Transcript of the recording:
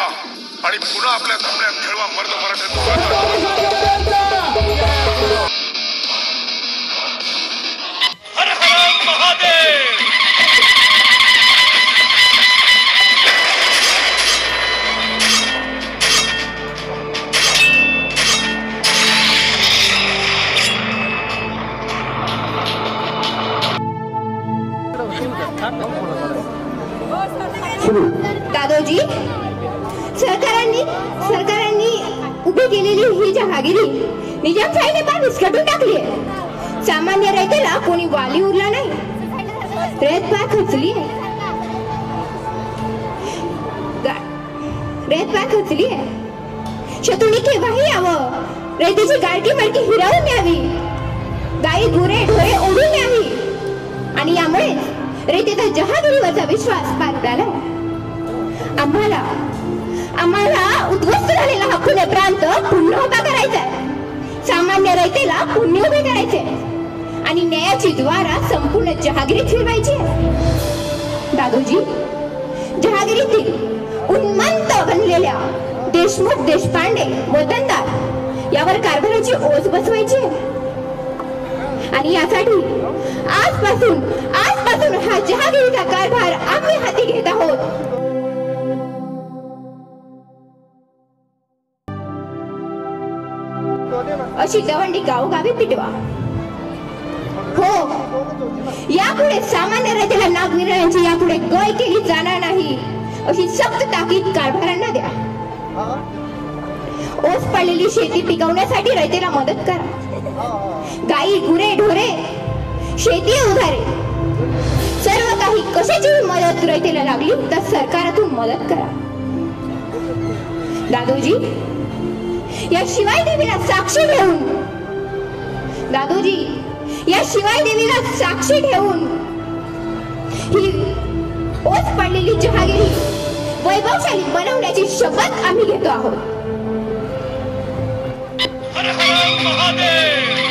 आणि पुन्हा आपल्या कमळ्यात खेळवा मर्द मराठ्यांचा. हर हर महादेव. दादोजी, सरकारांनी उभी केलेली ही जहागिरी निजामशाहीने पार विस्कटून टाकली. सामान्य रयतेला कोणी वाली उरला नाही. रयत पार खचली शत्रूने केव्हाही यावं, रयतेची गाडकी मडकी हिरावून न्यावी, गाई गुरे ढोरे ओढून न्यावी. आणि यामुळे रयतेचा जहागिरीवरचा विश्वास पार उडाला. आम्हाला उद्ध्वस्त झालेला हा खुले प्रांत पुन्हा उभा करायचा. सामान्य रयतेला पुण्य उभे करायचे आणि न्यायाची द्वारा संपूर्ण जहागिरीत फिरवायची. दादोजी, जहागिरीतील उन्मत्त बनलेल्या देशमुख, देशपांडे, वतनदार यावर कारभाराची ओझ बसवायची. आणि यासाठी आजपासून हा जहागिरीचा कारभार आम्ही हाती घेत आहोत. अशी दवंडी गावोगावी पिटवा. हो, यापुढे सामान्य रयतेला नागरिकांची यापुढे गय केली जाणार नाही अशी सक्त ताकीद कारभारांना द्या. ओस पडलेली शेती पिकवण्यासाठी रयतेला मदत करा. गाई गुरे ढोरे शेती उधारे सर्व काही कशाची मदत रयतेला लागली तर सरकारातून मदत करा. दादोजी, या शिवाय देवीला साक्षी ठेवून ही ओस पडलेली जहागिरी वैभवशाली बनवण्याची शपथ आम्ही घेतो आहोत. हर हर महादेव.